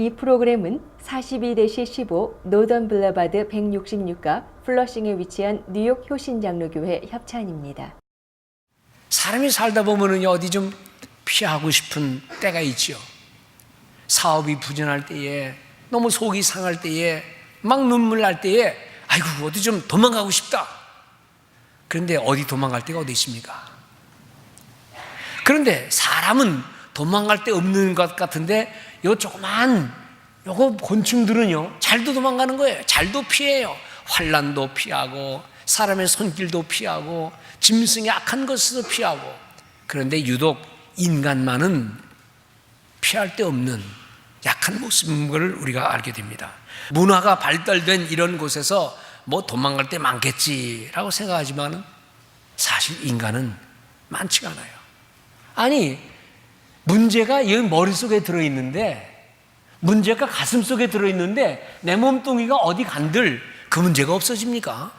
이 프로그램은 42-15 노던 블러바드 166가 플러싱에 위치한 뉴욕 효신장로교회 협찬입니다. 사람이 살다 보면은 어디 좀 피하고 싶은 때가 있죠. 사업이 부진할 때에, 너무 속이 상할 때에, 막 눈물 날 때에, 아이고 어디 좀 도망가고 싶다. 그런데 어디 도망갈 데가 어디 있습니까? 그런데 사람은 도망갈 데 없는 것 같은데 요 조그만 요거 곤충들은요 잘도 도망가는 거예요. 잘도 피해요. 환난도 피하고 사람의 손길도 피하고 짐승의 악한 것도 피하고. 그런데 유독 인간만은 피할 데 없는 약한 모습인 걸 우리가 알게 됩니다. 문화가 발달된 이런 곳에서 뭐 도망갈 데 많겠지라고 생각하지만 사실 인간은 많지가 않아요. 아니 문제가 여기 머릿속에 들어있는데, 문제가 가슴속에 들어있는데 내 몸뚱이가 어디 간들 그 문제가 없어집니까?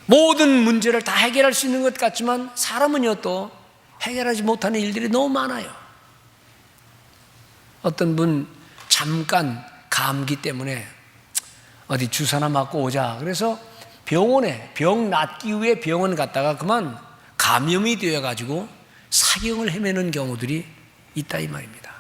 모든 문제를 다 해결할 수 있는 것 같지만 사람은요 또 해결하지 못하는 일들이 너무 많아요. 어떤 분 잠깐 감기 때문에 어디 주사나 맞고 오자 그래서 병원에 병 낫기 위해 병원 갔다가 그만 감염이 되어가지고 사경을 헤매는 경우들이 있다 이 말입니다.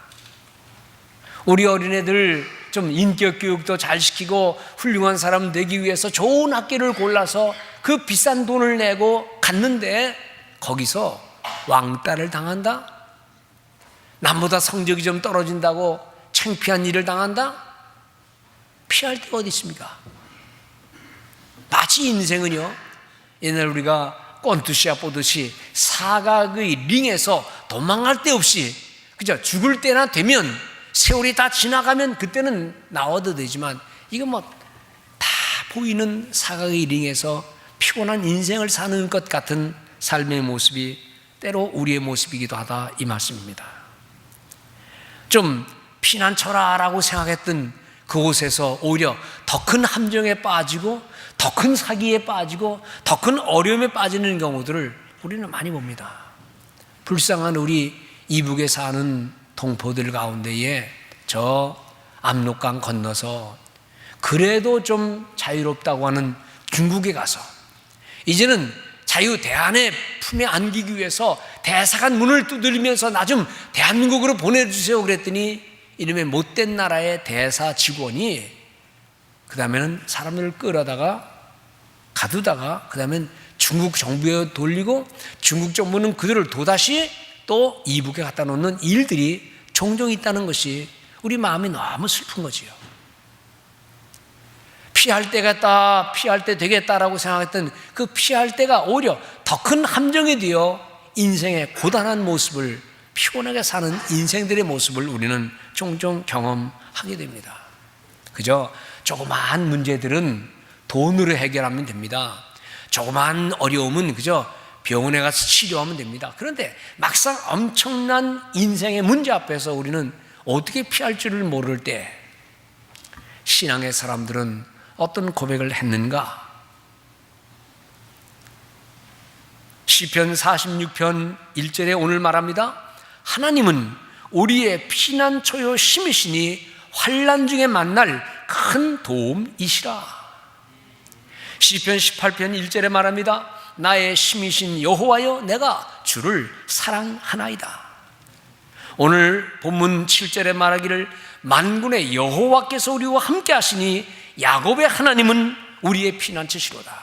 우리 어린애들 좀 인격 교육도 잘 시키고 훌륭한 사람 되기 위해서 좋은 학교를 골라서 그 비싼 돈을 내고 갔는데 거기서 왕따를 당한다? 남보다 성적이 좀 떨어진다고 창피한 일을 당한다? 피할 데가 어디 있습니까? 마치 인생은요, 옛날 우리가 꼰투시합 보듯이 사각의 링에서 도망갈 데 없이, 그죠? 죽을 때나 되면 세월이 다 지나가면 그때는 나와도 되지만 이거 뭐 다 보이는 사각의 링에서 피곤한 인생을 사는 것 같은 삶의 모습이 때로 우리의 모습이기도 하다 이 말씀입니다. 좀 피난처라라고 생각했던 그곳에서 오히려 더 큰 함정에 빠지고 더 큰 사기에 빠지고 더 큰 어려움에 빠지는 경우들을 우리는 많이 봅니다. 불쌍한 우리 이북에 사는 동포들 가운데에 저 압록강 건너서 그래도 좀 자유롭다고 하는 중국에 가서 이제는 자유 대한의 품에 안기기 위해서 대사관 문을 두드리면서 나 좀 대한민국으로 보내주세요 그랬더니 이름의 못된 나라의 대사 직원이 그 다음에는 사람들을 끌어다가 가두다가 그 다음엔 중국 정부에 돌리고 중국 정부는 그들을 또다시 또 이북에 갖다 놓는 일들이 종종 있다는 것이 우리 마음이 너무 슬픈 거지요. 피할 때겠다, 피할 때 되겠다라고 생각했던 그 피할 때가 오히려 더 큰 함정이 되어 인생의 고단한 모습을, 피곤하게 사는 인생들의 모습을 우리는 종종 경험하게 됩니다. 그저 조그마한 문제들은 돈으로 해결하면 됩니다. 조그마한 어려움은 그저 병원에 가서 치료하면 됩니다. 그런데 막상 엄청난 인생의 문제 앞에서 우리는 어떻게 피할 줄을 모를 때 신앙의 사람들은 어떤 고백을 했는가? 시편 46편 1절에 오늘 말합니다. 하나님은 우리의 피난처요 힘이시니 환난 중에 만날 큰 도움이시라. 시편 18편 1절에 말합니다. 나의 힘이신 여호와여 내가 주를 사랑하나이다. 오늘 본문 7절에 말하기를 만군의 여호와께서 우리와 함께 하시니 야곱의 하나님은 우리의 피난처시로다.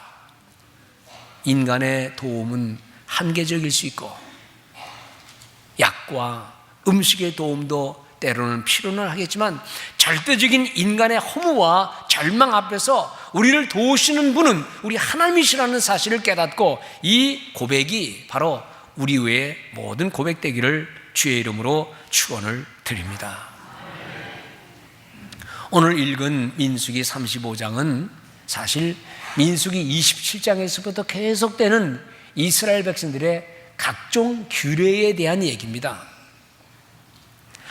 인간의 도움은 한계적일 수 있고 약과 음식의 도움도 때로는 필요는 하겠지만 절대적인 인간의 허무와 절망 앞에서 우리를 도우시는 분은 우리 하나님이시라는 사실을 깨닫고 이 고백이 바로 우리 외의 모든 고백되기를 주의 이름으로 축원을 드립니다. 오늘 읽은 민수기 35장은 사실 민수기 27장에서부터 계속되는 이스라엘 백성들의 각종 규례에 대한 얘기입니다.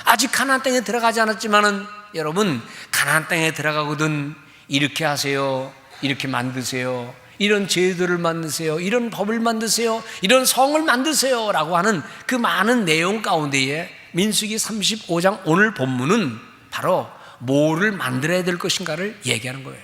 아직 가나안 땅에 들어가지 않았지만은 여러분 가나안 땅에 들어가거든 이렇게 하세요, 이렇게 만드세요, 이런 제도를 만드세요, 이런 법을 만드세요, 이런 성을 만드세요 라고 하는 그 많은 내용 가운데에 민수기 35장 오늘 본문은 바로 뭐를 만들어야 될 것인가를 얘기하는 거예요.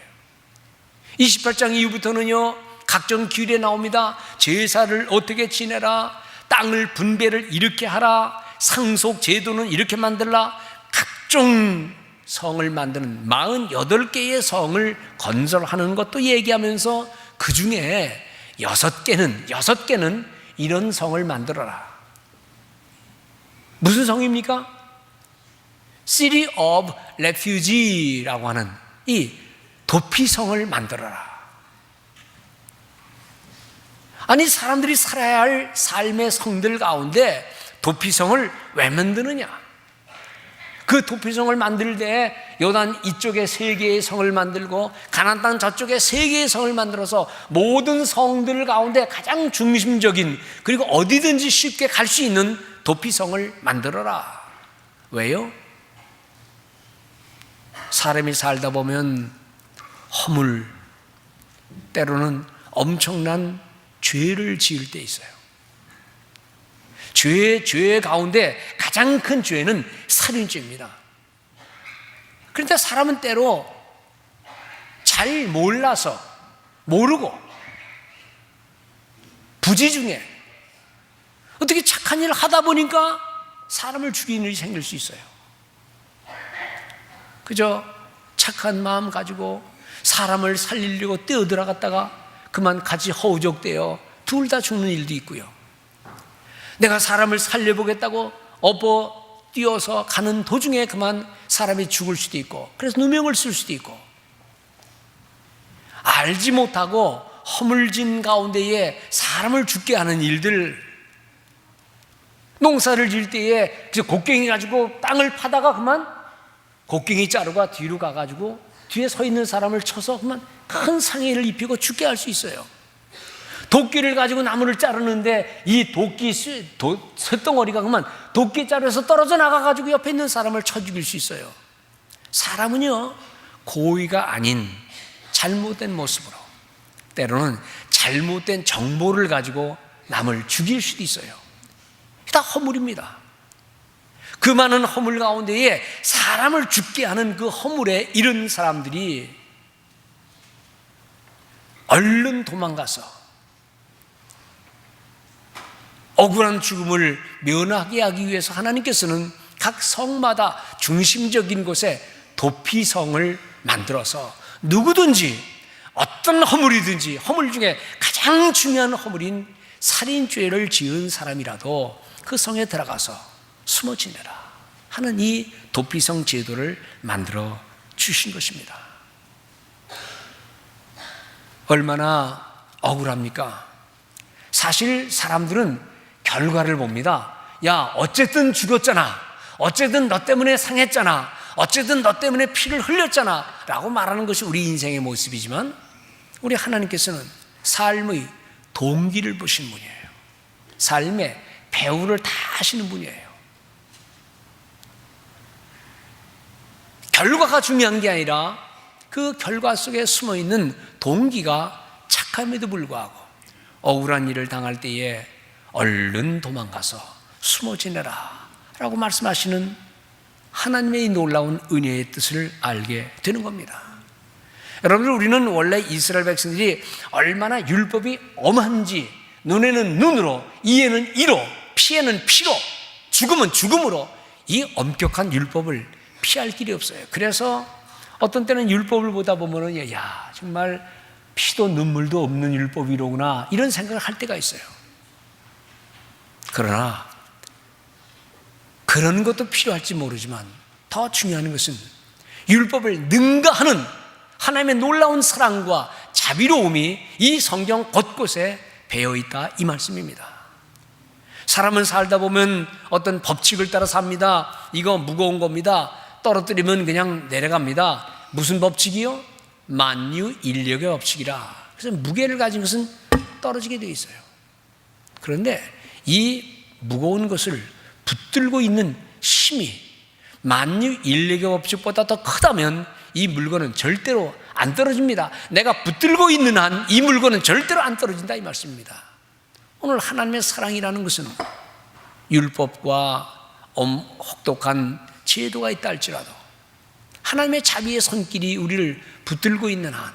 28장 이후부터는요, 각종 규례 나옵니다. 제사를 어떻게 지내라, 땅을 분배를 이렇게 하라, 상속 제도는 이렇게 만들라, 각종 성을 만드는 48개의 성을 건설하는 것도 얘기하면서 그 중에 6개는 이런 성을 만들어라. 무슨 성입니까? City of Refuge라고 하는 이 도피성을 만들어라. 아니, 사람들이 살아야 할 삶의 성들 가운데 도피성을 왜 만드느냐? 그 도피성을 만들 때 요단 이쪽에 3개의 성을 만들고 가나안 땅 저쪽에 3개의 성을 만들어서 모든 성들 가운데 가장 중심적인, 그리고 어디든지 쉽게 갈 수 있는 도피성을 만들어라. 왜요? 사람이 살다 보면 허물, 때로는 엄청난 죄를 지을 때 있어요. 죄 가운데 가장 큰 죄는 살인죄입니다. 그런데 사람은 때로 잘 몰라서, 모르고 부지 중에 어떻게 착한 일을 하다 보니까 사람을 죽이는 일이 생길 수 있어요. 그저 착한 마음 가지고 사람을 살리려고 뛰어들어갔다가 그만 같이 허우적대어 둘 다 죽는 일도 있고요. 내가 사람을 살려보겠다고 뛰어서 가는 도중에 그만 사람이 죽을 수도 있고, 그래서 누명을 쓸 수도 있고, 알지 못하고 허물진 가운데에 사람을 죽게 하는 일들, 농사를 지을 때에 곡괭이 가지고 땅을 파다가 그만 곡괭이 자루가 뒤로 가가지고 뒤에 서 있는 사람을 쳐서 그만 큰 상해를 입히고 죽게 할 수 있어요. 도끼를 가지고 나무를 자르는데 이 쇳덩어리가 그만 도끼 자루에서 떨어져 나가가지고 옆에 있는 사람을 쳐 죽일 수 있어요. 사람은요, 고의가 아닌 잘못된 모습으로, 때로는 잘못된 정보를 가지고 남을 죽일 수도 있어요. 다 허물입니다. 그 많은 허물 가운데에 사람을 죽게 하는 그 허물에 이른 사람들이 얼른 도망가서 억울한 죽음을 면하게 하기 위해서 하나님께서는 각 성마다 중심적인 곳에 도피성을 만들어서 누구든지 어떤 허물이든지, 허물 중에 가장 중요한 허물인 살인죄를 지은 사람이라도 그 성에 들어가서 숨어 지내라 하는 이 도피성 제도를 만들어 주신 것입니다. 얼마나 억울합니까? 사실 사람들은 결과를 봅니다. 야, 어쨌든 죽었잖아, 어쨌든 너 때문에 상했잖아, 어쨌든 너 때문에 피를 흘렸잖아 라고 말하는 것이 우리 인생의 모습이지만, 우리 하나님께서는 삶의 동기를 보신 분이에요. 삶의 배후를 다 아시는 분이에요. 결과가 중요한 게 아니라 그 결과 속에 숨어있는 동기가 착함에도 불구하고 억울한 일을 당할 때에 얼른 도망가서 숨어 지내라 라고 말씀하시는 하나님의 이 놀라운 은혜의 뜻을 알게 되는 겁니다. 여러분들, 우리는 원래 이스라엘 백성들이 얼마나 율법이 엄한지 눈에는 눈으로, 이에는 이로, 피에는 피로, 죽음은 죽음으로 이 엄격한 율법을 피할 길이 없어요. 그래서 어떤 때는 율법을 보다 보면은 야, 정말 피도 눈물도 없는 율법이로구나 이런 생각을 할 때가 있어요. 그러나 그런 것도 필요할지 모르지만 더 중요한 것은 율법을 능가하는 하나님의 놀라운 사랑과 자비로움이 이 성경 곳곳에 배어있다 이 말씀입니다. 사람은 살다 보면 어떤 법칙을 따라 삽니다. 이거 무거운 겁니다. 떨어뜨리면 그냥 내려갑니다. 무슨 법칙이요? 만유인력의 법칙이라. 그래서 무게를 가진 것은 떨어지게 되어 있어요. 그런데 이 무거운 것을 붙들고 있는 힘이 만유인력의 법칙보다 더 크다면 이 물건은 절대로 안 떨어집니다. 내가 붙들고 있는 한 이 물건은 절대로 안 떨어진다 이 말씀입니다. 오늘 하나님의 사랑이라는 것은 율법과 혹독한 제도가 있다 할지라도 하나님의 자비의 손길이 우리를 붙들고 있는 한,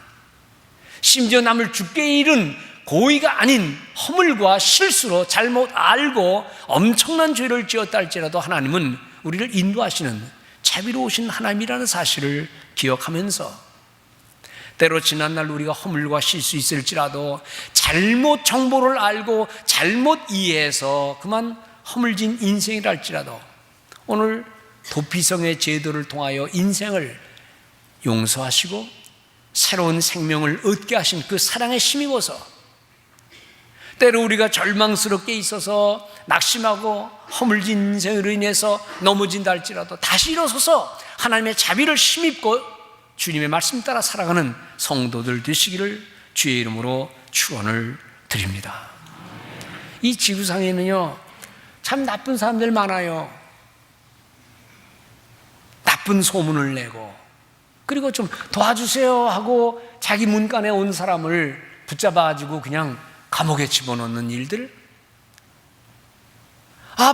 심지어 남을 죽게 이른 고의가 아닌 허물과 실수로 잘못 알고 엄청난 죄를 지었다 할지라도 하나님은 우리를 인도하시는 자비로우신 하나님이라는 사실을 기억하면서, 때로 지난날 우리가 허물과 실수 있을지라도 잘못 정보를 알고 잘못 이해해서 그만 허물진 인생이랄지라도 오늘 도피성의 제도를 통하여 인생을 용서하시고 새로운 생명을 얻게 하신 그 사랑에 힘입어서, 때로 우리가 절망스럽게 있어서 낙심하고 허물진 인생으로 인해서 넘어진다 할지라도 다시 일어서서 하나님의 자비를 힘입고 주님의 말씀 따라 살아가는 성도들 되시기를 주의 이름으로 축원을 드립니다. 이 지구상에는요 참 나쁜 사람들 많아요. 나쁜 소문을 내고, 그리고 좀 도와주세요 하고 자기 문간에 온 사람을 붙잡아가지고 그냥 감옥에 집어넣는 일들.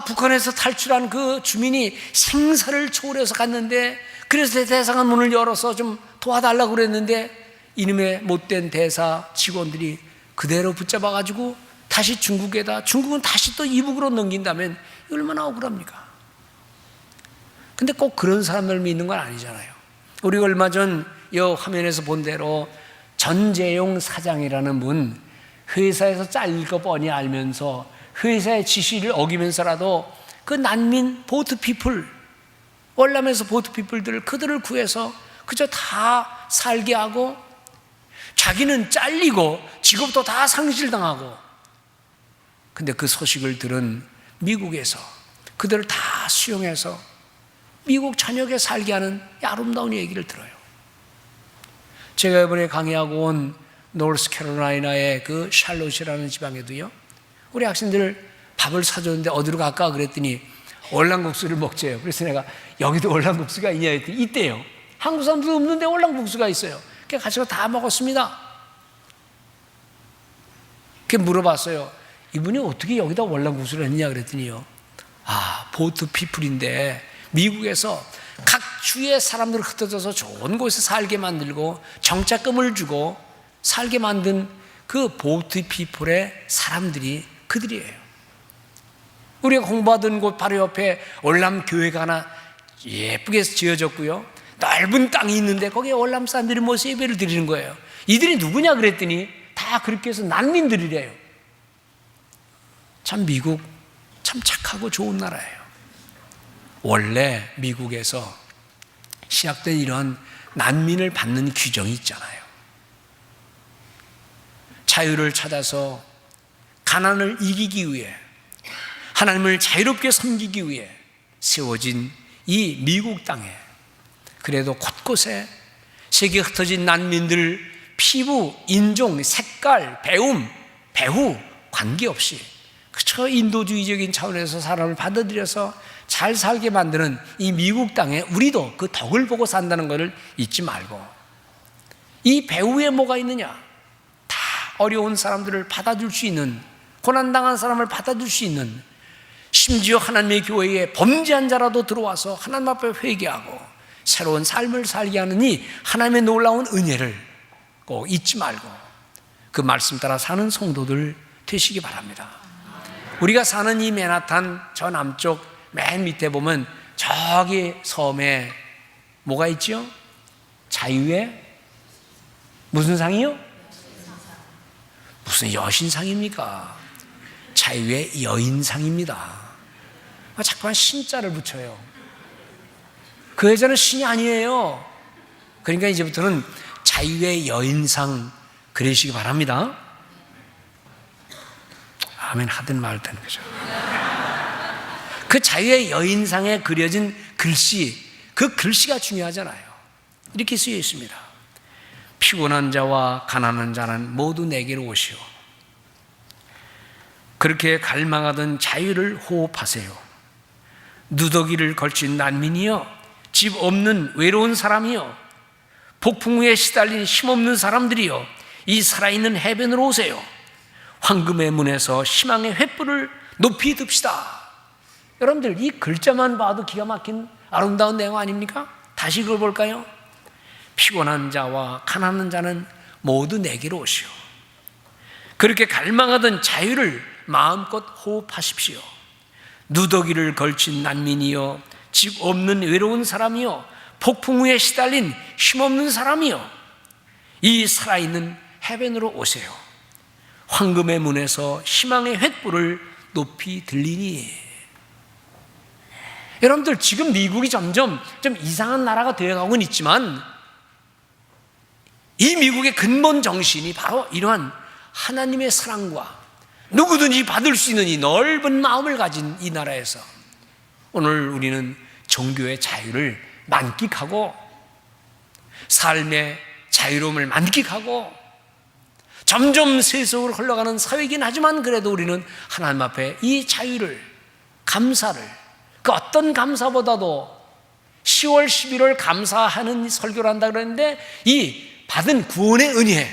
북한에서 탈출한 그 주민이 생사를 초월해서 갔는데, 그래서 대사관 문을 열어서 좀 도와달라고 그랬는데 이놈의 못된 대사 직원들이 그대로 붙잡아가지고 다시 중국에다, 중국은 다시 또 이북으로 넘긴다면 얼마나 억울합니까? 근데 꼭 그런 사람들 믿는 건 아니잖아요. 우리가 얼마 전 이 화면에서 본 대로 전재용 사장이라는 분, 회사에서 잘릴 거 뻔히 알면서 회사의 지시를 어기면서라도 그 난민 보트피플, 월남에서 보트피플들을 그들을 구해서 그저 다 살게 하고, 자기는 잘리고 직업도 다 상실당하고, 근데 그 소식을 들은 미국에서 그들을 다 수용해서 미국 전역에 살게 하는 아름다운 얘기를 들어요. 제가 이번에 강의하고 온 노스캐롤라이나의 그 샬롯이라는 지방에도요, 우리 학생들 밥을 사줬는데 어디로 갈까 그랬더니 월남국수를 먹재요. 그래서 내가 여기도 월남국수가 있냐 했더니 있대요. 한국 사람도 없는데 월남국수가 있어요. 그래서 같이 다 먹었습니다. 그렇게 물어봤어요. 이분이 어떻게 여기다 월남국수를 했냐 그랬더니요, 보트 피플인데 미국에서 각 주의 사람들 흩어져서 좋은 곳에 살게 만들고 정착금을 주고 살게 만든 그 보트 피플의 사람들이 그들이에요. 우리가 공부하던 곳 바로 옆에 월남 교회가 하나 예쁘게 지어졌고요, 넓은 땅이 있는데 거기에 월남 사람들이 모여서 예배를 드리는 거예요. 이들이 누구냐 그랬더니 다 그렇게 해서 난민들이래요. 참 미국 참 착하고 좋은 나라예요. 원래 미국에서 시작된 이런 난민을 받는 규정이 있잖아요. 자유를 찾아서 가난을 이기기 위해, 하나님을 자유롭게 섬기기 위해 세워진 이 미국 땅에, 그래도 곳곳에 세계에 흩어진 난민들 피부, 인종, 색깔, 배후 관계없이 그저 인도주의적인 차원에서 사람을 받아들여서 잘 살게 만드는 이 미국 땅에 우리도 그 덕을 보고 산다는 것을 잊지 말고, 이 배후에 뭐가 있느냐? 다 어려운 사람들을 받아줄 수 있는, 고난당한 사람을 받아줄 수 있는, 심지어 하나님의 교회에 범죄한 자라도 들어와서 하나님 앞에 회개하고 새로운 삶을 살게 하는 이 하나님의 놀라운 은혜를 꼭 잊지 말고 그 말씀 따라 사는 성도들 되시기 바랍니다. 우리가 사는 이 맨하탄 저 남쪽 맨 밑에 보면 저기 섬에 뭐가 있죠? 자유의 무슨 상이요? 무슨 여신상입니까? 자유의 여인상입니다. 자꾸만 신자를 붙여요. 그 여자는 신이 아니에요. 그러니까 이제부터는 자유의 여인상 그러시기 바랍니다. 아멘 하든 말든 그죠. 그 자유의 여인상에 그려진 글씨, 그 글씨가 중요하잖아요. 이렇게 쓰여 있습니다. 피곤한 자와 가난한 자는 모두 내게로 오시오. 그렇게 갈망하던 자유를 호흡하세요. 누더기를 걸친 난민이여, 집 없는 외로운 사람이여, 폭풍우에 시달린 힘없는 사람들이여, 이 살아있는 해변으로 오세요. 황금의 문에서 희망의 횃불을 높이 듭시다. 여러분들 이 글자만 봐도 기가 막힌 아름다운 내용 아닙니까? 다시 읽어볼까요? 피곤한 자와 가난한 자는 모두 내게로 오시오. 그렇게 갈망하던 자유를 마음껏 호흡하십시오. 누더기를 걸친 난민이여, 집 없는 외로운 사람이여, 폭풍우에 시달린 힘없는 사람이여, 이 살아있는 해변으로 오세요. 황금의 문에서 희망의 횃불을 높이 들리니. 여러분들 지금 미국이 점점 좀 이상한 나라가 되어가고는 있지만 이 미국의 근본 정신이 바로 이러한 하나님의 사랑과 누구든지 받을 수 있는 이 넓은 마음을 가진 이 나라에서 오늘 우리는 종교의 자유를 만끽하고 삶의 자유로움을 만끽하고 점점 세속으로 흘러가는 사회이긴 하지만 그래도 우리는 하나님 앞에 이 자유를, 감사를, 그 어떤 감사보다도 10월, 11월 감사하는 설교를 한다 그랬는데 이 받은 구원의 은혜,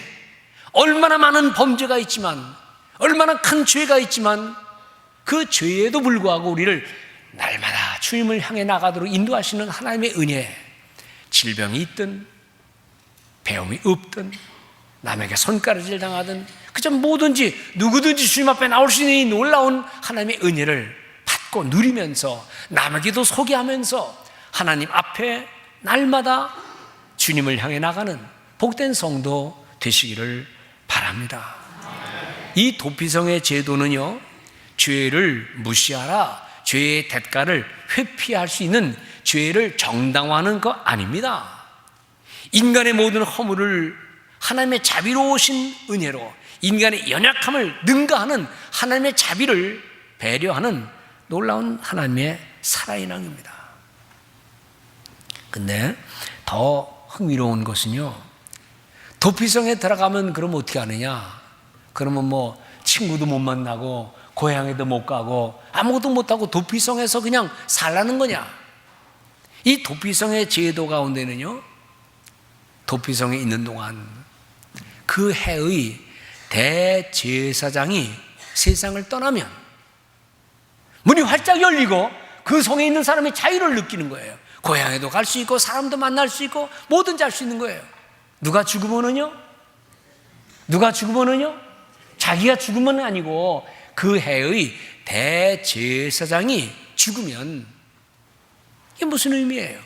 얼마나 많은 범죄가 있지만, 얼마나 큰 죄가 있지만 그 죄에도 불구하고 우리를 날마다 주님을 향해 나가도록 인도하시는 하나님의 은혜, 질병이 있든 배움이 없든 남에게 손가락질 당하든 그저 뭐든지 누구든지 주님 앞에 나올 수 있는 이 놀라운 하나님의 은혜를 받고 누리면서 남에게도 소개하면서 하나님 앞에 날마다 주님을 향해 나가는 복된 성도 되시기를 바랍니다. 이 도피성의 제도는요, 죄를 무시하라, 죄의 대가를 회피할 수 있는 죄를 정당화하는 거 아닙니다. 인간의 모든 허물을 하나님의 자비로우신 은혜로 인간의 연약함을 능가하는 하나님의 자비를 배려하는 놀라운 하나님의 살아있는 입니다. 근데 더 흥미로운 것은요, 도피성에 들어가면 그럼 어떻게 하느냐? 그러면 뭐 친구도 못 만나고 고향에도 못 가고 아무것도 못하고 도피성에서 그냥 살라는 거냐? 이 도피성의 제도 가운데는요, 도피성에 있는 동안 그 해의 대제사장이 세상을 떠나면 문이 활짝 열리고 그 성에 있는 사람의 자유를 느끼는 거예요. 고향에도 갈 수 있고 사람도 만날 수 있고 뭐든지 할 수 있는 거예요. 누가 죽으면은요? 누가 죽으면은요? 자기가 죽으면 아니고 그 해의 대제사장이 죽으면 이게 무슨 의미예요?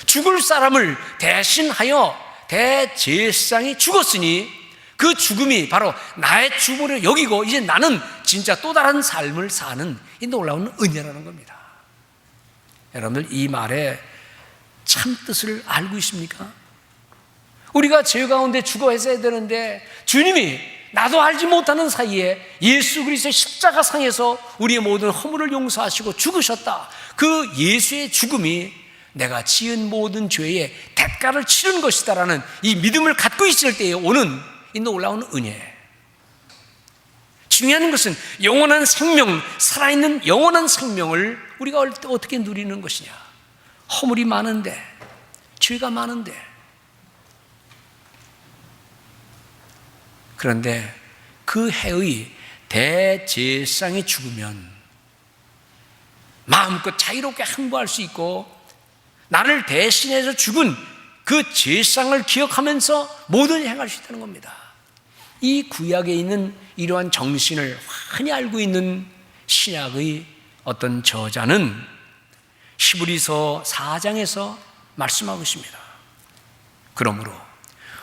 죽을 사람을 대신하여 대제사장이 죽었으니 그 죽음이 바로 나의 죽음을 여기고 이제 나는 진짜 또 다른 삶을 사는 이 놀라운 은혜라는 겁니다. 여러분들 이 말의 참 뜻을 알고 있습니까? 우리가 죄 가운데 죽어 있어야 되는데 주님이 나도 알지 못하는 사이에 예수 그리스도의 십자가상에서 우리의 모든 허물을 용서하시고 죽으셨다. 그 예수의 죽음이 내가 지은 모든 죄의 대가를 치른 것이다라는 이 믿음을 갖고 있을 때에 오는 이 놀라운 은혜. 중요한 것은 영원한 생명, 살아있는 영원한 생명을 우리가 어떻게 누리는 것이냐. 허물이 많은데, 죄가 많은데, 그런데 그 해의 대제사장이 죽으면 마음껏 자유롭게 항복할 수 있고 나를 대신해서 죽은 그 제사장을 기억하면서 뭐든 행할 수 있다는 겁니다. 이 구약에 있는 이러한 정신을 환히 알고 있는 신약의 어떤 저자는 히브리서 4장에서 말씀하고 있습니다. 그러므로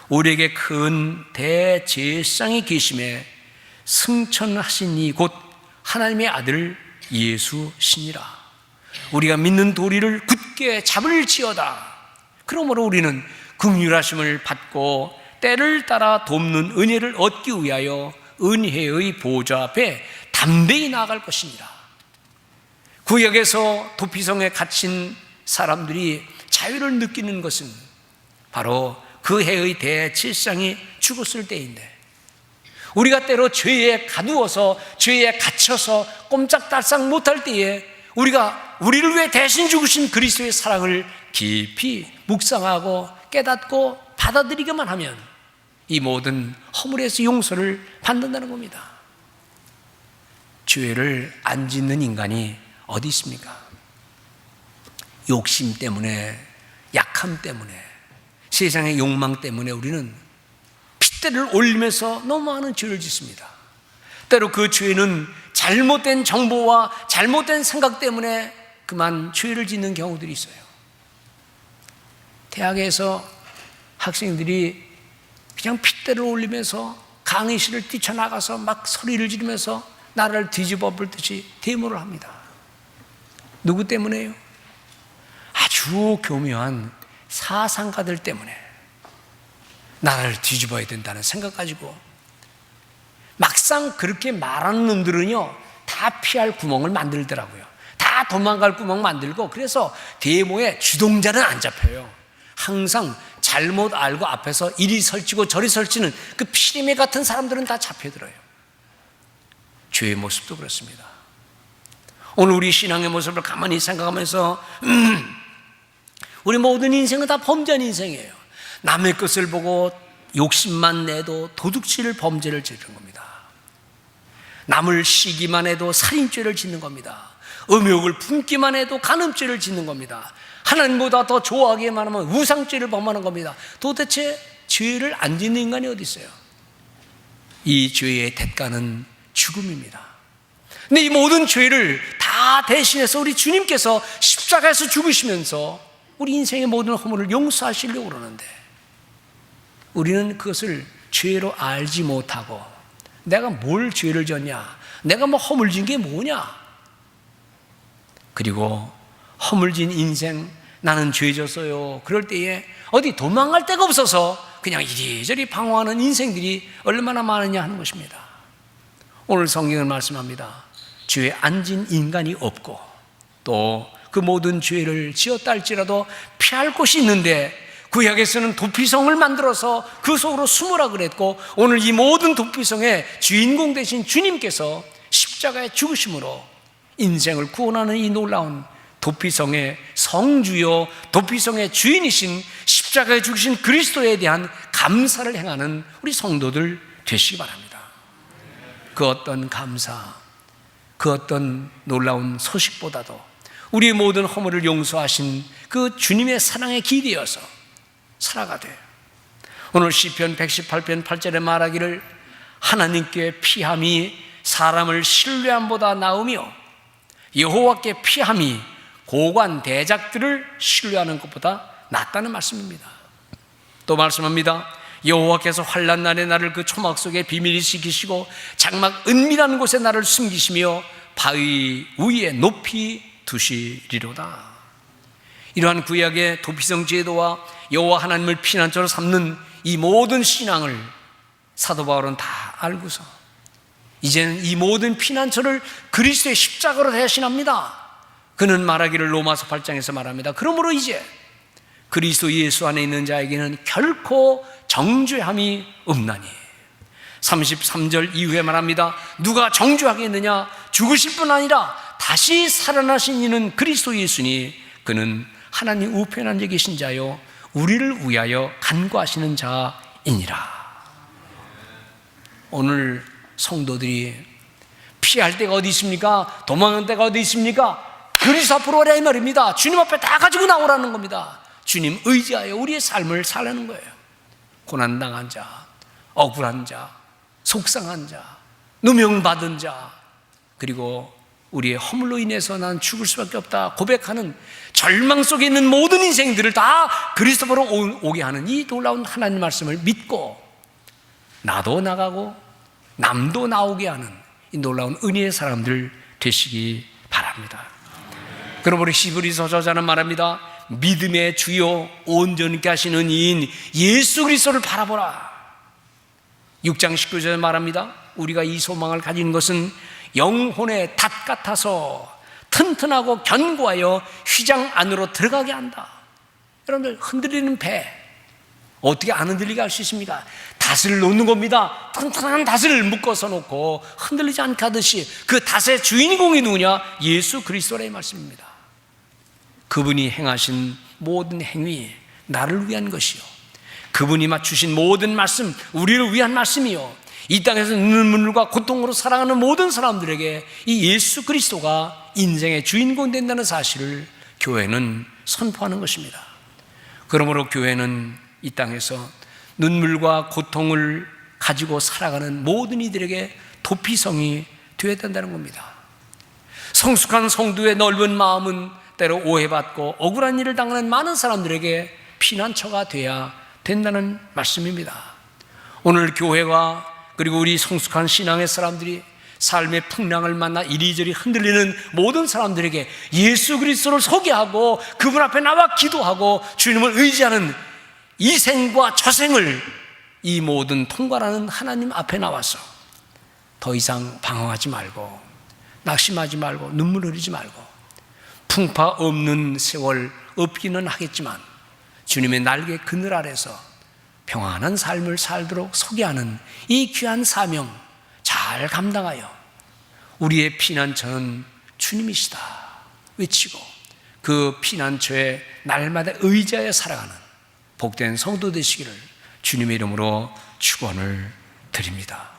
우리에게 큰 대제사장이 계심에 승천하신 이 곧 하나님의 아들 예수시니라. 우리가 믿는 도리를 굳게 잡을지어다. 그러므로 우리는 긍휼하심을 받고 때를 따라 돕는 은혜를 얻기 위하여 은혜의 보좌 앞에 담대히 나아갈 것이니라. 구약에서 도피성에 갇힌 사람들이 자유를 느끼는 것은 바로 그 해의 대제사장이 죽었을 때인데, 우리가 때로 죄에 가두어서 죄에 갇혀서 꼼짝달싹 못할 때에 우리가 우리를 위해 대신 죽으신 그리스도의 사랑을 깊이 묵상하고 깨닫고 받아들이기만 하면 이 모든 허물에서 용서를 받는다는 겁니다. 죄를 안 짓는 인간이 어디 있습니까? 욕심 때문에, 약함 때문에, 세상의 욕망 때문에 우리는 핏대를 올리면서 너무 많은 죄를 짓습니다. 때로 그 죄는 잘못된 정보와 잘못된 생각 때문에 그만 죄를 짓는 경우들이 있어요. 대학에서 학생들이 그냥 핏대를 올리면서 강의실을 뛰쳐나가서 막 소리를 지르면서 나라를 뒤집어 엎듯이 데모를 합니다. 누구 때문에요? 아주 교묘한 사상가들 때문에 나라를 뒤집어야 된다는 생각 가지고, 막상 그렇게 말하는 놈들은요 다 피할 구멍을 만들더라고요. 다 도망갈 구멍 만들고, 그래서 데모에 주동자는 안 잡혀요. 항상 잘못 알고 앞에서 이리 설치고 저리 설치는 그 피리매 같은 사람들은 다 잡혀들어요. 죄의 모습도 그렇습니다. 오늘 우리 신앙의 모습을 가만히 생각하면서 우리 모든 인생은 다 범죄한 인생이에요. 남의 것을 보고 욕심만 내도 도둑질을, 범죄를 짓는 겁니다. 남을 시기만 해도 살인죄를 짓는 겁니다. 음욕을 품기만 해도 간음죄를 짓는 겁니다. 하나님보다 더 좋아하기만 하면 우상죄를 범하는 겁니다. 도대체 죄를 안 짓는 인간이 어디 있어요? 이 죄의 대가는 죽음입니다. 근데 이 모든 죄를 다 대신해서 우리 주님께서 십자가에서 죽으시면서 우리 인생의 모든 허물을 용서하시려고 그러는데, 우리는 그것을 죄로 알지 못하고 내가 뭘 죄를 졌냐, 내가 뭐 허물진 게 뭐냐, 그리고 허물진 인생, 나는 죄 졌어요. 그럴 때에 어디 도망갈 데가 없어서 그냥 이리저리 방황하는 인생들이 얼마나 많으냐 하는 것입니다. 오늘 성경은 말씀합니다. 죄에 안 진 인간이 없고, 또 그 모든 죄를 지었다 할지라도 피할 곳이 있는데, 구약에서는 도피성을 만들어서 그 속으로 숨으라 그랬고, 오늘 이 모든 도피성의 주인공 되신 주님께서 십자가의 죽으심으로 인생을 구원하는 이 놀라운 도피성의 성주요, 도피성의 주인이신 십자가에 죽으신 그리스도에 대한 감사를 행하는 우리 성도들 되시기 바랍니다. 그 어떤 감사, 그 어떤 놀라운 소식보다도 우리의 모든 허물을 용서하신 그 주님의 사랑에 기대어서 살아가되, 오늘 시편 118편 8절에 말하기를 하나님께 피함이 사람을 신뢰함보다 나으며 여호와께 피함이 고관 대작들을 신뢰하는 것보다 낫다는 말씀입니다. 또 말씀합니다. 여호와께서 환난 날에 나를 그 초막 속에 비밀히 지키시고 장막 은밀한 곳에 나를 숨기시며 바위 위에 높이 두시리로다. 이러한 구약의 도피성 제도와 여호와 하나님을 피난처로 삼는 이 모든 신앙을 사도 바울은 다 알고서 이제는 이 모든 피난처를 그리스도의 십자가로 대신합니다. 그는 말하기를 로마서 8장에서 말합니다. 그러므로 이제 그리스도 예수 안에 있는 자에게는 결코 정죄함이 없나니. 33절 이후에 말합니다. 누가 정죄하겠느냐? 죽으실 뿐 아니라 다시 살아나신 이는 그리스도 예수니 그는 하나님 우편에 앉아 계신 자요 우리를 위하여 간구하시는 자이니라. 오늘 성도들이 피할 데가 어디 있습니까? 도망할 데가 어디 있습니까? 그리스도 앞으로 오라 이 말입니다. 주님 앞에 다 가지고 나오라는 겁니다. 주님 의지하여 우리의 삶을 살라는 거예요. 고난당한 자, 억울한 자, 속상한 자, 누명받은 자, 그리고 우리의 허물로 인해서 난 죽을 수밖에 없다 고백하는 절망 속에 있는 모든 인생들을 다 그리스도로 오게 하는 이 놀라운 하나님 말씀을 믿고 나도 나가고 남도 나오게 하는 이 놀라운 은혜의 사람들 되시기 바랍니다. 그러므로 우리 히브리서 저자는 말합니다. 믿음의 주요 온전케 하시는 이인 예수 그리스도를 바라보라. 6장 19절에 말합니다. 우리가 이 소망을 가진 것은 영혼의 닷 같아서 튼튼하고 견고하여 휘장 안으로 들어가게 한다. 여러분들, 흔들리는 배 어떻게 안 흔들리게 할 수 있습니까? 닷을 놓는 겁니다. 튼튼한 닷을 묶어서 놓고 흔들리지 않게 하듯이 그 닷의 주인공이 누구냐? 예수 그리스도라는 말씀입니다. 그분이 행하신 모든 행위 나를 위한 것이요, 그분이 맞추신 모든 말씀 우리를 위한 말씀이요, 이 땅에서 눈물과 고통으로 살아가는 모든 사람들에게 이 예수 그리스도가 인생의 주인공 된다는 사실을 교회는 선포하는 것입니다. 그러므로 교회는 이 땅에서 눈물과 고통을 가지고 살아가는 모든 이들에게 도피성이 되어야 된다는 겁니다. 성숙한 성도의 넓은 마음은 때로 오해받고 억울한 일을 당하는 많은 사람들에게 피난처가 되어야 된다는 말씀입니다. 오늘 교회가 그리고 우리 성숙한 신앙의 사람들이 삶의 풍랑을 만나 이리저리 흔들리는 모든 사람들에게 예수 그리스도를 소개하고 그분 앞에 나와 기도하고 주님을 의지하는 이 생과 저생을 이 모든 통과라는 하나님 앞에 나와서 더 이상 방황하지 말고 낙심하지 말고 눈물 흘리지 말고 풍파 없는 세월 없기는 하겠지만 주님의 날개 그늘 아래서 평안한 삶을 살도록 소개하는 이 귀한 사명 잘 감당하여 우리의 피난처는 주님이시다 외치고 그 피난처에 날마다 의지하여 살아가는 복된 성도 되시기를 주님의 이름으로 축원을 드립니다.